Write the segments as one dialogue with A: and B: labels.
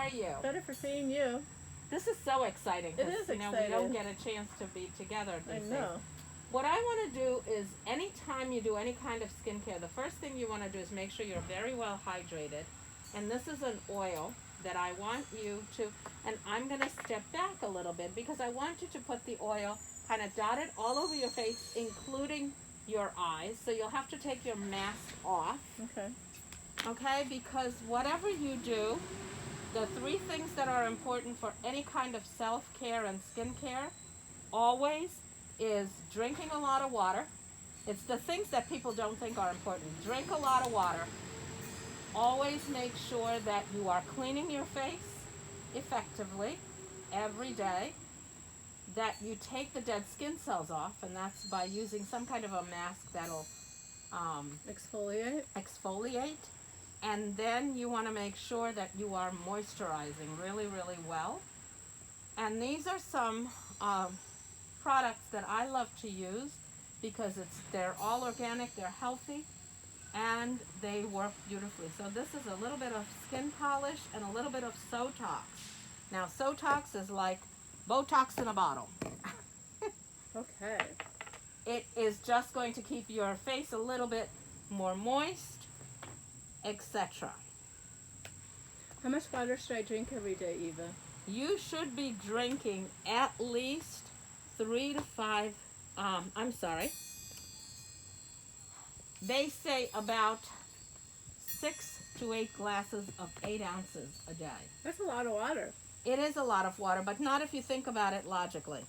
A: are you?
B: Better for seeing you.
A: This is so exciting.
B: It is
A: We
B: exciting.
A: don't get a chance to be together
B: I
A: these
B: know.
A: days. What I want to do is anytime you do any kind of skincare, the first thing you want to do is make sure you're very well hydrated. And this is an oil that I want you to, and I'm going to step back a little bit because I want you to put the oil kind of dotted all over your face, including your eyes. So you'll have to take your mask off.
B: Okay.
A: Okay, because whatever you do, the three things that are important for any kind of self-care and skincare always is drinking a lot of water. It's the things that people don't think are important. Drink a lot of water. Always make sure that you are cleaning your face effectively every day, that you take the dead skin cells off, and that's by using some kind of a mask that'll exfoliate. And then you want to make sure that you are moisturizing really, really well. And these are some products that I love to use because they're all organic, they're healthy, and they work beautifully. So this is a little bit of skin polish and a little bit of Sotox. Now Sotox is like Botox in a bottle.
B: Okay.
A: It is just going to keep your face a little bit more moist, etc.
B: How much water should I drink every day, Eva?
A: You should be drinking at least 3 to 5, they say about 6 to 8 glasses of 8 ounces a day.
B: That's a lot of water.
A: It is a lot of water, but not if you think about it logically.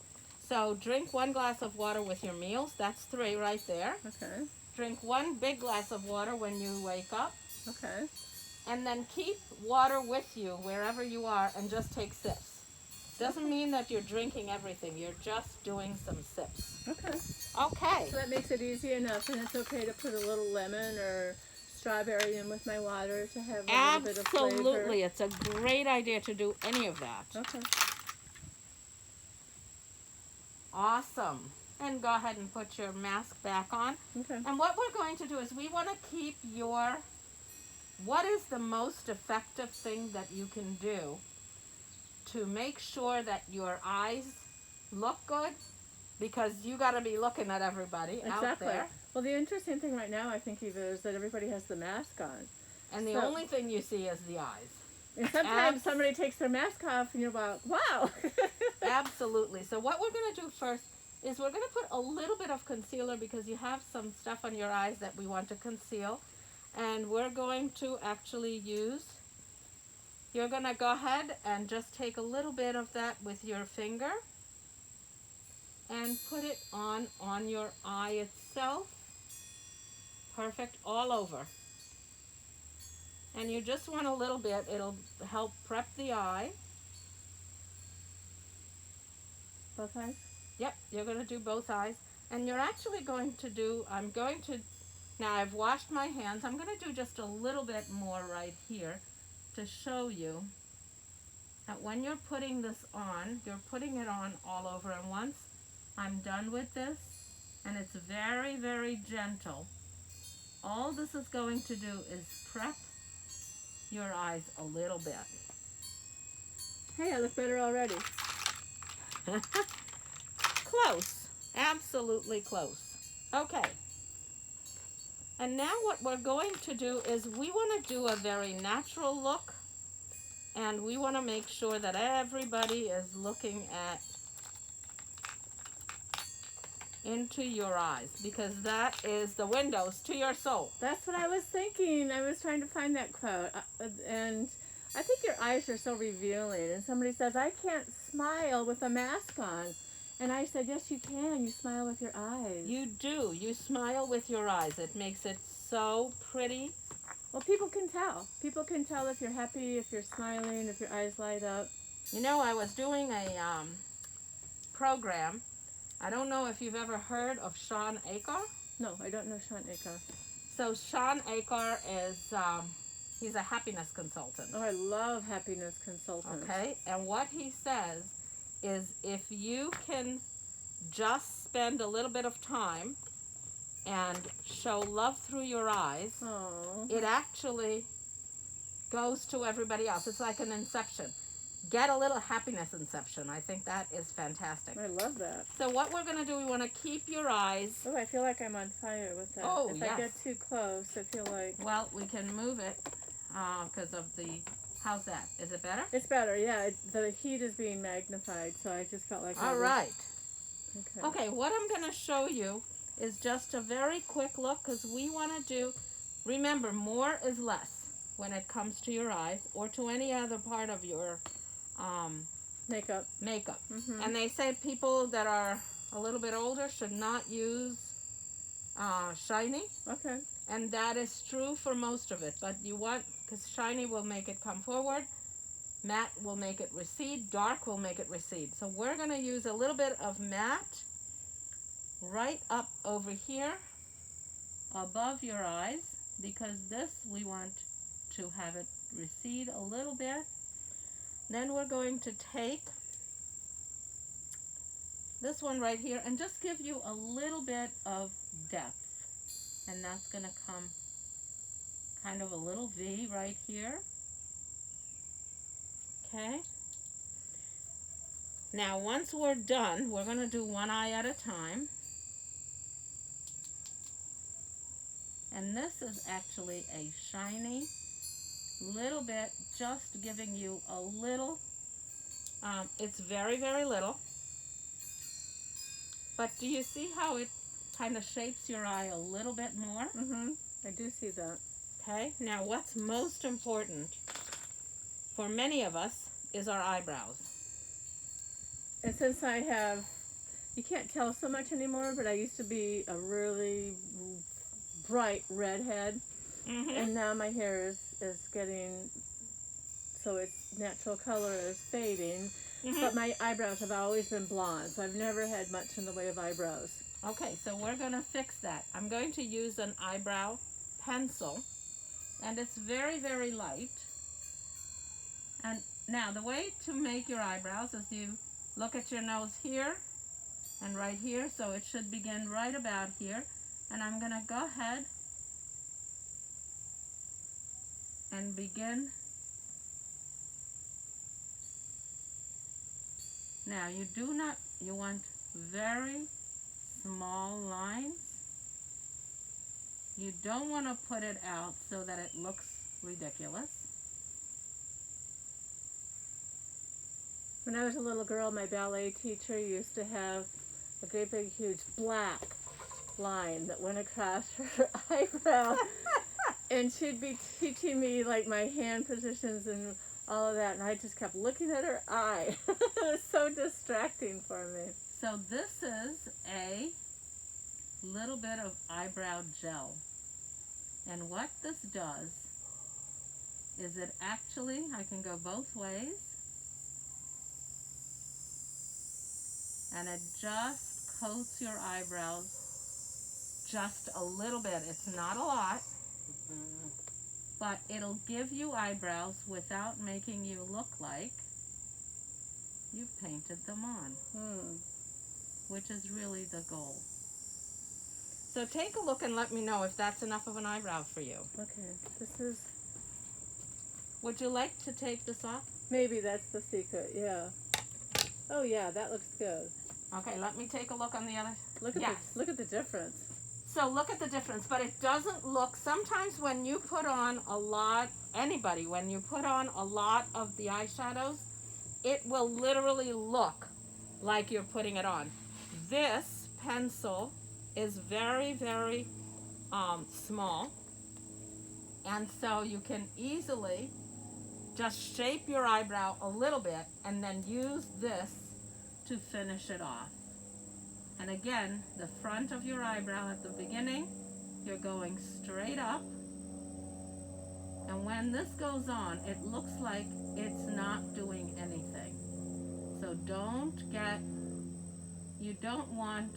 A: So drink 1 glass of water with your meals. That's 3 right there.
B: Okay.
A: Drink 1 big glass of water when you wake up.
B: Okay.
A: And then keep water with you wherever you are and just take sips. Doesn't mean that you're drinking everything. You're just doing some sips.
B: Okay.
A: Okay.
B: So that makes it easy enough, and it's okay to put a little lemon or strawberry in with my water to have a little bit of flavor.
A: Absolutely. It's a great idea to do any of that.
B: Okay.
A: Awesome. And go ahead and put your mask back on.
B: Okay.
A: And what we're going to do is we want to keep what is the most effective thing that you can do to make sure that your eyes look good, because you got to be looking at everybody out there.
B: Well, the interesting thing right now, I think, Eva, is that everybody has the mask on.
A: And the only thing you see is the eyes.
B: And sometimes somebody takes their mask off and you're like, wow.
A: Absolutely. So what we're going to do first is we're going to put a little bit of concealer because you have some stuff on your eyes that we want to conceal. And we're going to actually you're going to go ahead and just take a little bit of that with your finger and put it on your eye itself. Perfect, all over. And you just want a little bit. It'll help prep the eye.
B: Both eyes?
A: Yep, you're going to do both eyes. And you're actually going to do, now I've washed my hands. I'm going to do just a little bit more right here to show you that when you're putting this on, you're putting it on all over. And once I'm done with this, and it's very, very gentle, all this is going to do is prep your eyes a little bit.
B: Hey, I look better already.
A: Close. Absolutely close. Okay. And now what we're going to do is we want to do a very natural look, and we want to make sure that everybody is looking into your eyes, because that is the windows to your soul.
B: That's what I was thinking. I was trying to find that quote. And I think your eyes are so revealing. And somebody says, I can't smile with a mask on. And I said, yes, you can. You smile with your eyes.
A: You do. You smile with your eyes. It makes it so pretty.
B: Well, people can tell. People can tell if you're happy, if you're smiling, if your eyes light up.
A: You know, I was doing a program. I don't know if you've ever heard of Sean Akar.
B: No, I don't know Sean Akar.
A: So Sean Akar is, he's a happiness consultant.
B: Oh, I love happiness consultants.
A: Okay, and what he says is if you can just spend a little bit of time and show love through your eyes,
B: Aww.
A: it actually goes to everybody else. It's like an inception. Get a little happiness inception. I think that is fantastic.
B: I love that.
A: So what we're going to do, we want to keep your eyes.
B: Oh, I feel like I'm on fire with that.
A: Oh,
B: if
A: yes.
B: I get too close, I feel like...
A: Well, we can move it because of the... How's that? Is it better?
B: It's better, yeah. The heat is being magnified, so I just felt like...
A: All right.
B: Okay.
A: Okay, what I'm going to show you is just a very quick look because we want to do... Remember, more is less when it comes to your eyes or to any other part of your
B: Makeup.
A: makeup. And they say people that are a little bit older should not use shiny.
B: Okay.
A: And that is true for most of it. But you want, because shiny will make it come forward, matte will make it recede, dark will make it recede. So we're going to use a little bit of matte right up over here above your eyes, because this we want to have it recede a little bit. Then we're going to take this one right here and just give you a little bit of depth. And that's going to come kind of a little V right here. Okay. Now once we're done, we're going to do one eye at a time. And this is actually a shiny little bit, just giving you a little, it's very, very little. But do you see how it kind of shapes your eye a little bit more?
B: I do see that.
A: Okay, now what's most important for many of us is our eyebrows.
B: And since I have, you can't tell so much anymore, but I used to be a really bright redhead. And now my hair is getting, so its natural color is fading. But my eyebrows have always been blonde, so I've never had much in the way of eyebrows.
A: Okay, so we're going to fix that. I'm going to use an eyebrow pencil, and it's very, very light. And now the way to make your eyebrows is you look at your nose here and right here, so it should begin right about here. And I'm going to go ahead and begin. Now you want very small lines. You don't want to put it out so that it looks ridiculous.
B: When I was a little girl, my ballet teacher used to have a great big huge black line that went across her eyebrow. And she'd be teaching me like my hand positions and all of that, and I just kept looking at her eye. It was so distracting for me.
A: So this is a little bit of eyebrow gel. And what this does is it actually, I can go both ways, and it just coats your eyebrows just a little bit. It's not a lot. But it'll give you eyebrows without making you look like you've painted them on, which is really the goal. So take a look and let me know if that's enough of an eyebrow for you.
B: Okay, this is...
A: Would you like to take this off?
B: Maybe that's the secret, yeah. Oh yeah, that looks good.
A: Okay, let me take a look on the other.
B: Look at the difference.
A: So look at the difference, but it doesn't look, sometimes when you put on a lot, anybody, when you put on a lot of the eyeshadows, it will literally look like you're putting it on. This pencil is very, very small, and so you can easily just shape your eyebrow a little bit and then use this to finish it off. And again, the front of your eyebrow at the beginning, you're going straight up. And when this goes on, it looks like it's not doing anything. So you don't want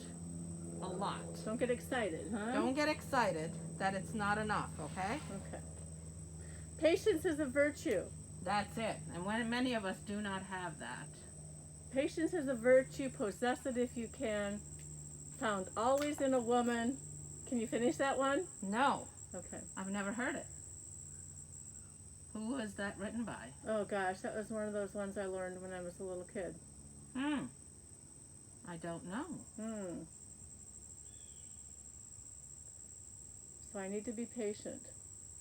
A: a lot.
B: Don't get excited, huh?
A: Don't get excited that it's not enough, okay?
B: Okay. Patience is a virtue.
A: That's it. And many of us do not have that.
B: Patience is a virtue, possess it if you can, found always in a woman. Can you finish that one?
A: No.
B: Okay.
A: I've never heard it. Who is that written by?
B: Oh gosh, that was one of those ones I learned when I was a little kid.
A: I don't know.
B: So I need to be patient.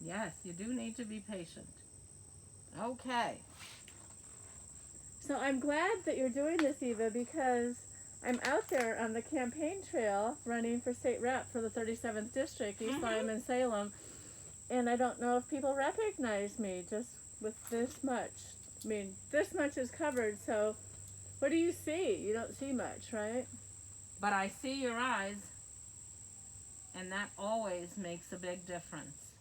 A: Yes, you do need to be patient. Okay.
B: So I'm glad that you're doing this, Eva, because I'm out there on the campaign trail running for state rep for the 37th district, East Lyme and Salem, and I don't know if people recognize me just with this much. I mean, this much is covered, so what do you see? You don't see much, right?
A: But I see your eyes, and that always makes a big difference.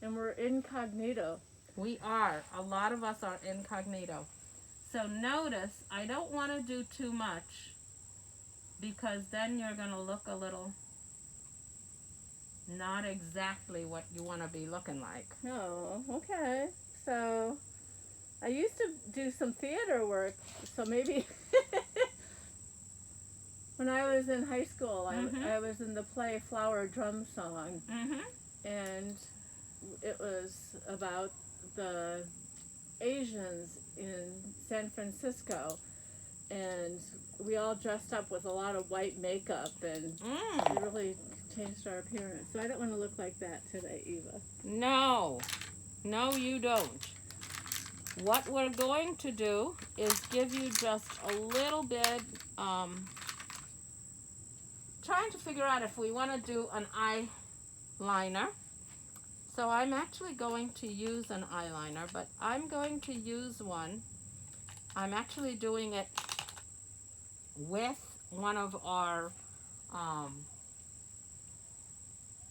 B: And we're incognito.
A: We are. A lot of us are incognito. So notice, I don't want to do too much, because then you're going to look a little not exactly what you want to be looking like.
B: Oh, okay. So I used to do some theater work, so maybe when I was in high school, I was in the play Flower Drum Song, and it was about the Asians in San Francisco, and we all dressed up with a lot of white makeup, and it really changed our appearance. So I don't want to look like that today, Eva.
A: No, you don't. What we're going to do is give you just a little bit, trying to figure out if we want to do an eyeliner. So I'm actually going to use an eyeliner, but I'm going to use one. I'm actually doing it with one of our,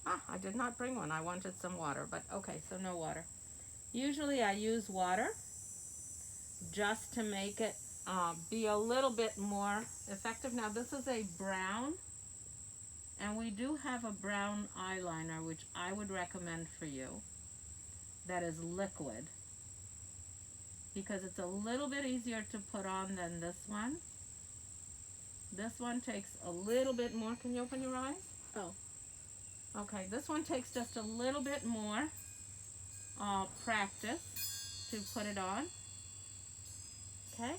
A: I did not bring one. I wanted some water, but okay, so no water. Usually I use water just to make it be a little bit more effective. Now this is a brown, and we do have a brown eyeliner, which I would recommend for you, that is liquid, because it's a little bit easier to put on than this one. This one takes a little bit more. Can you open your eyes?
B: Oh.
A: Okay, this one takes just a little bit more practice to put it on. Okay?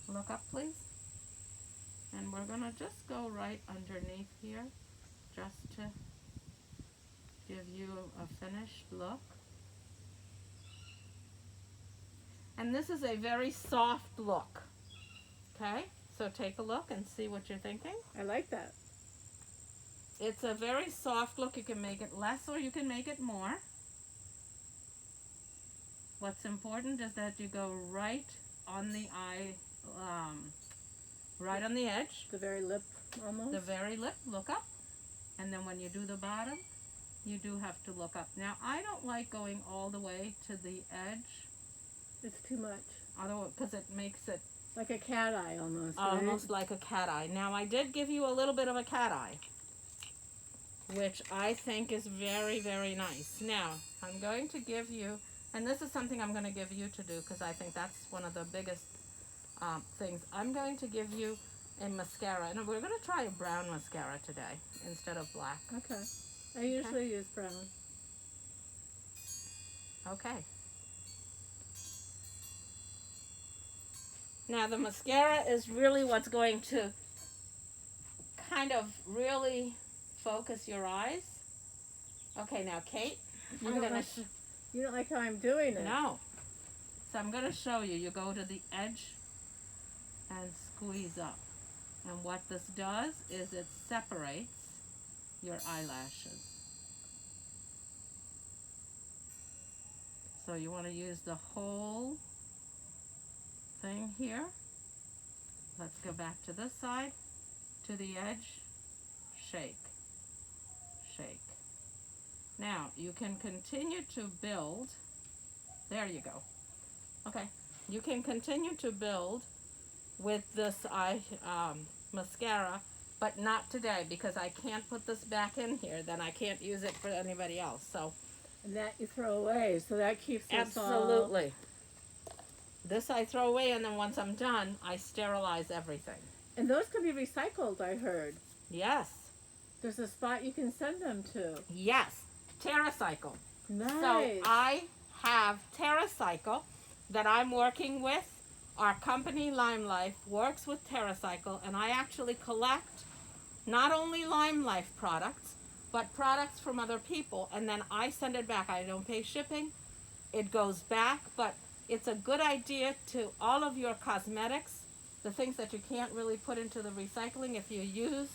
A: Look up, please. And we're going to just go right underneath here, just to give you a finished look. And this is a very soft look. Okay? So take a look and see what you're thinking.
B: I like that.
A: It's a very soft look. You can make it less or you can make it more. What's important is that you go right on the eye, right on the edge.
B: The very lip, almost?
A: The very lip, look up. And then when you do the bottom, you do have to look up. Now, I don't like going all the way to the edge.
B: It's too much.
A: Because it makes it
B: like a cat eye almost.
A: Almost like a cat eye. Now, I did give you a little bit of a cat eye, which I think is very, very nice. Now, I'm going to give you, and this is something I'm going to give you to do because I think that's one of the biggest things. I'm going to give you a mascara, and we're going to try a brown mascara today instead of black.
B: Okay. I usually use brown.
A: Okay. Now, the mascara is really what's going to kind of really focus your eyes. Okay, now, Kate,
B: You don't like how I'm doing it?
A: No. So I'm going to show you. You go to the edge and squeeze up. And what this does is it separates your eyelashes. So you want to use the whole thing here. Let's go back to this side, to the edge, shake, shake. Now, you can continue to build. There you go. Okay, you can continue to build with this eye mascara, but not today because I can't put this back in here. Then I can't use it for anybody else. So,
B: and that you throw away, so that keeps us
A: absolutely. This I throw away, and then once I'm done, I sterilize everything.
B: And those can be recycled, I heard.
A: Yes.
B: There's a spot you can send them to.
A: Yes. TerraCycle.
B: Nice.
A: So I have TerraCycle that I'm working with. Our company, Lime Life, works with TerraCycle, and I actually collect not only Lime Life products, but products from other people, and then I send it back. I don't pay shipping. It goes back, but it's a good idea to all of your cosmetics, the things that you can't really put into the recycling. If you use,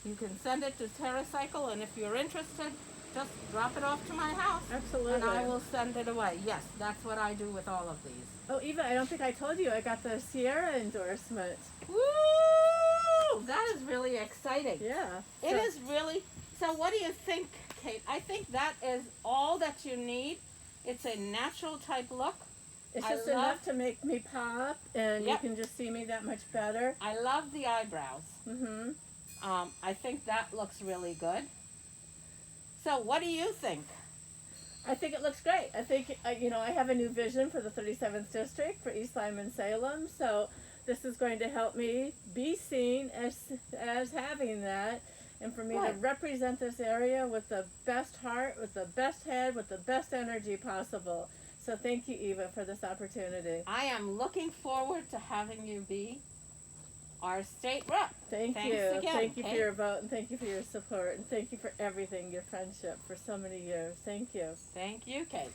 A: you can send it to TerraCycle, and if you're interested, just drop it off to my house.
B: Absolutely.
A: And I will send it away. Yes, that's what I do with all of these.
B: Oh, Eva, I don't think I told you I got the Sierra endorsement.
A: Woo! That is really exciting.
B: Yeah.
A: It is really. So what do you think, Kate? I think that is all that you need. It's a natural type look.
B: It's just enough to make me pop, and you can just see me that much better.
A: I love the eyebrows.
B: Mm-hmm.
A: I think that looks really good. So what do you think?
B: I think it looks great. I think, I have a new vision for the 37th District for East Lyman, Salem, so this is going to help me be seen as having that, and for me to represent this area with the best heart, with the best head, with the best energy possible. So thank you, Eva, for this opportunity.
A: I am looking forward to having you be our state rep.
B: Thanks you.
A: Again,
B: thank you
A: Kate.
B: for your vote, and thank you for your support, and thank you for everything, your friendship for so many years. Thank you.
A: Thank you, Kate.